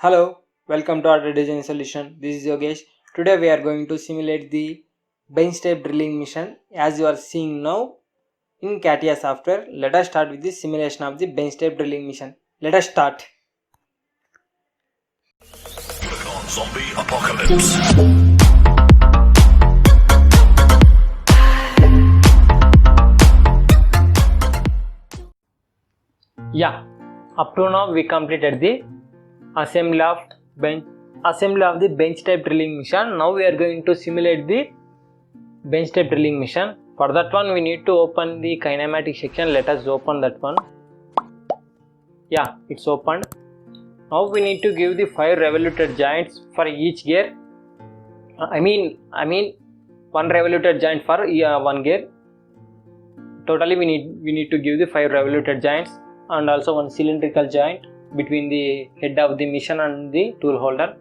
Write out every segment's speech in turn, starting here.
Hello, welcome to our design solution. This is Yogesh. Today we are going to simulate the bench type drilling mission as you are seeing now in catia-software. Let us start with the simulation of the bench type drilling mission. Let us start. Zombie apocalypse. Yeah, up to now we completed the assembly of the bench type drilling mission. Now we are going to simulate the bench type drilling mission. For that one we need to open the kinematic section. Let us open that one. Yeah, it's opened. Now we need to give the 5 revoluted joints for each gear. I mean 1 revoluted joint for one gear. Totally we need to give the 5 revoluted joints and also 1 cylindrical joint between the head of the mission and the tool holder,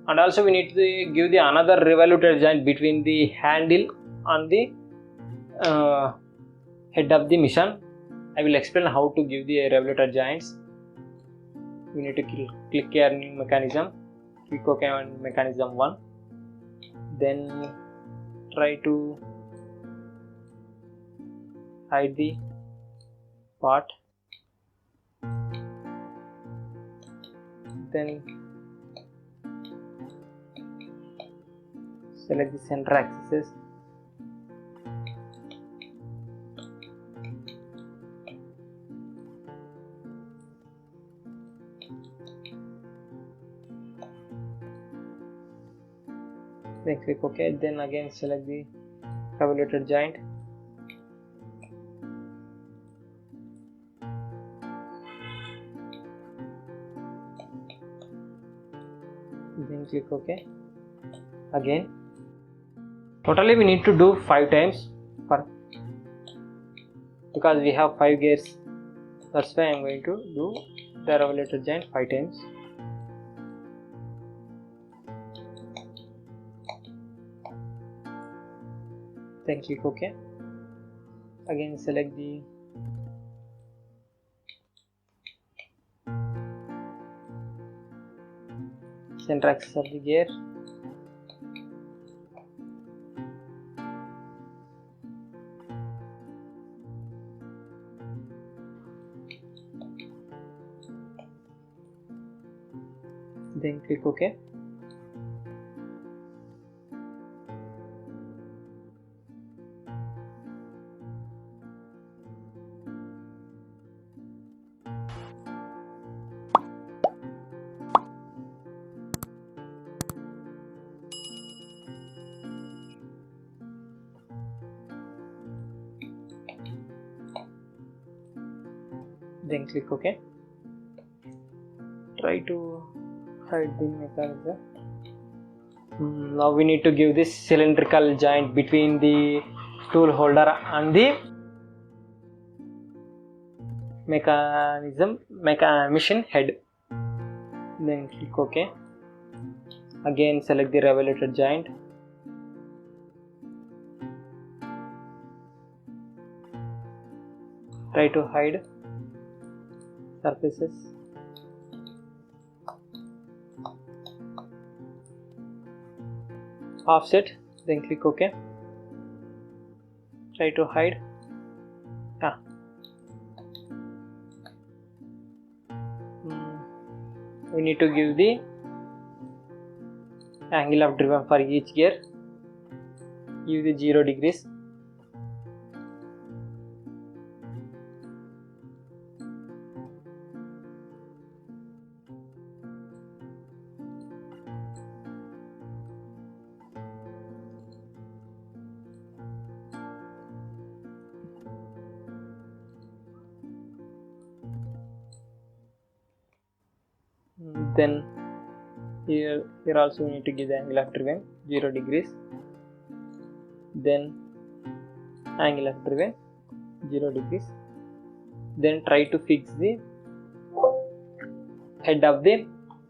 and also we need to give the another revoluted joint between the handle and the head of the mission. I will explain how to give the revoluted joints. We need to click here new mechanism, click OK on mechanism 1, then try to hide the part, then select the center axis, then click OK, then again select the revoluted joint, then click OK again. Totally we need to do 5 times because we have 5 gears. That's why I am going to do the revoluted joint 5 times. Then click OK. Again select the center axis of the gear, then click OK. Then click OK. Try to hide the mechanism. Now we need to give this cylindrical joint between the tool holder and the machine head. Then click OK. Again select the revoluted joint, try to hide surfaces, offset, then click OK. Try to hide. We need to give the angle of driven for each gear. Give the 0 degrees. Then here also we need to give the angle of driven 0 degrees, then angle of driven 0 degrees, then try to fix the head of the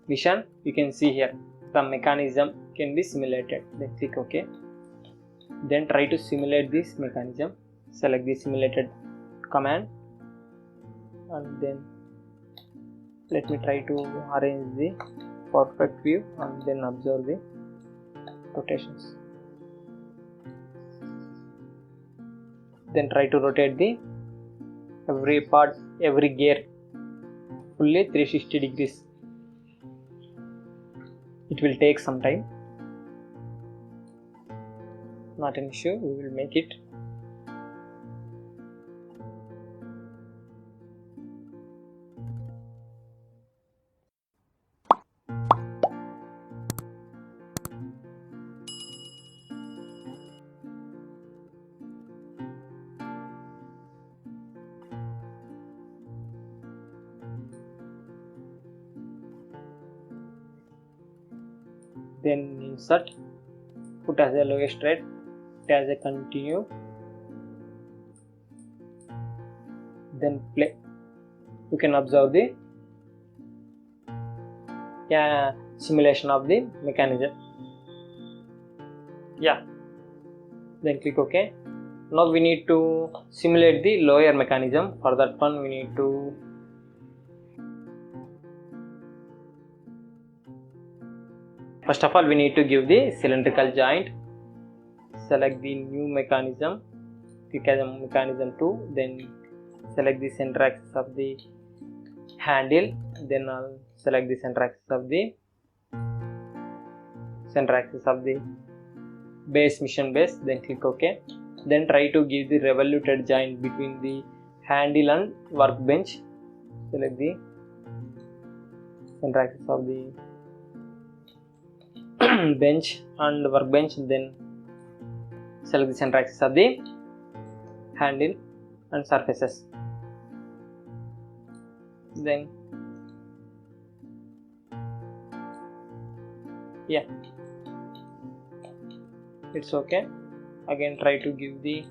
mission. You can see here the mechanism can be simulated. Then click OK. Then try to simulate this mechanism. Select the simulated command and then let me try to arrange the perfect view and then observe the rotations. Then try to rotate the every part, every gear fully 360 degrees. It will take some time. Not an issue, we will make it. Then insert, put as a lowest rate, put as a continue, then play. You can observe the simulation of the mechanism. Then click OK. Now we need to simulate the lower mechanism. For that one we need to first of all we need to give the cylindrical joint. Select the new mechanism, click as mechanism 2, then select the center axis of the handle, then I'll select the center axis of the base, mission base, then click OK. Then try to give the revoluted joint between the handle and workbench. Select the center axis of the bench and workbench, then select the center axis of the handle and surfaces. Then it's okay. Again try to give the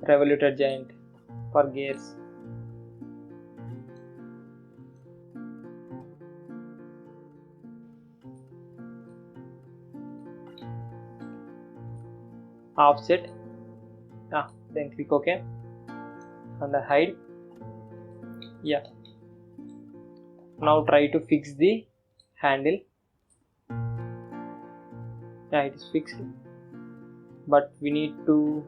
revoluted joint for gears. Offset, then click OK and hide. Now try to fix the handle. It is fixed, but we need to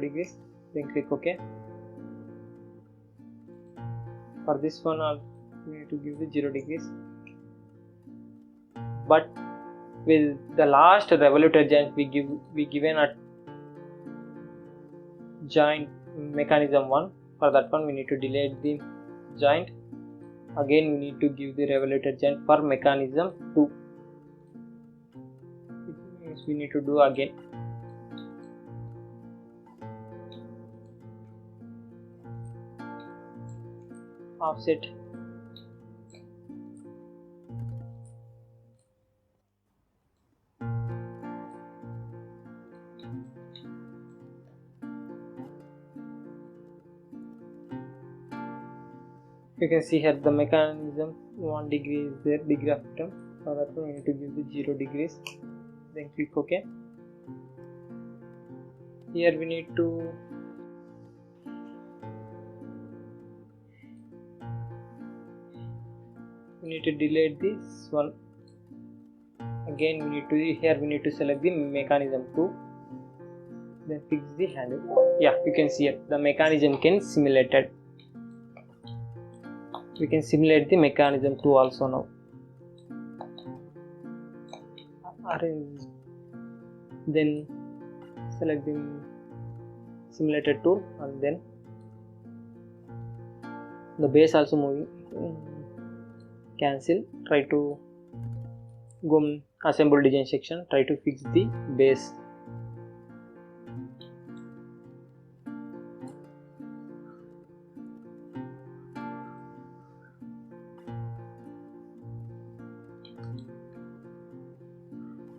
degrees, then click OK. For this one we need to give the 0 degrees, but with the last revoluted joint we given a joint mechanism 1. For that one we need to delete the joint. Again we need to give the revoluted joint for mechanism 2. It means we need to do again. Offset, you can see here the mechanism 1 degree is there, degree of freedom. For that one we need to give the 0 degrees, then click OK. Here we need to delete this one. Again we need to select the mechanism 2, then fix the handle. You can see it, the mechanism can simulated. We can simulate the mechanism 2 also now. Arrange, then select the simulated tool and then the base also moving. Cancel, try to go assemble design section, try to fix the base.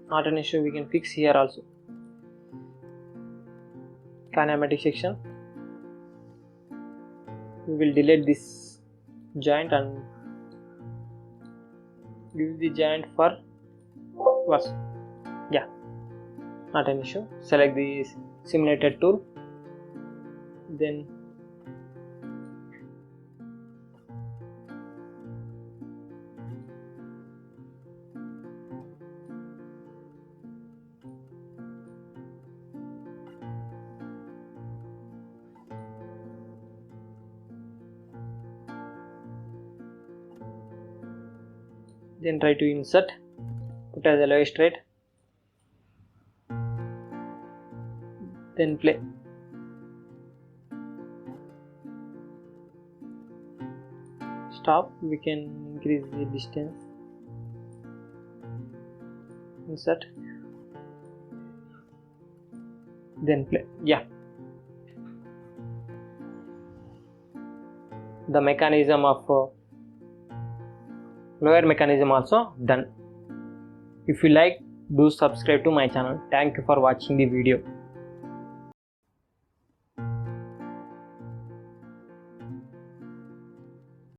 Not an issue, we can fix here also. Kinematic section, we will delete this joint and give the giant for was yeah, not an issue. Select the simulated tool, then try to insert, put as the lowest rate, then play. Stop, we can increase the distance, insert, then play. Yeah, the mechanism of lower mechanism also done. If you like, do subscribe to my channel. Thank you for watching the video.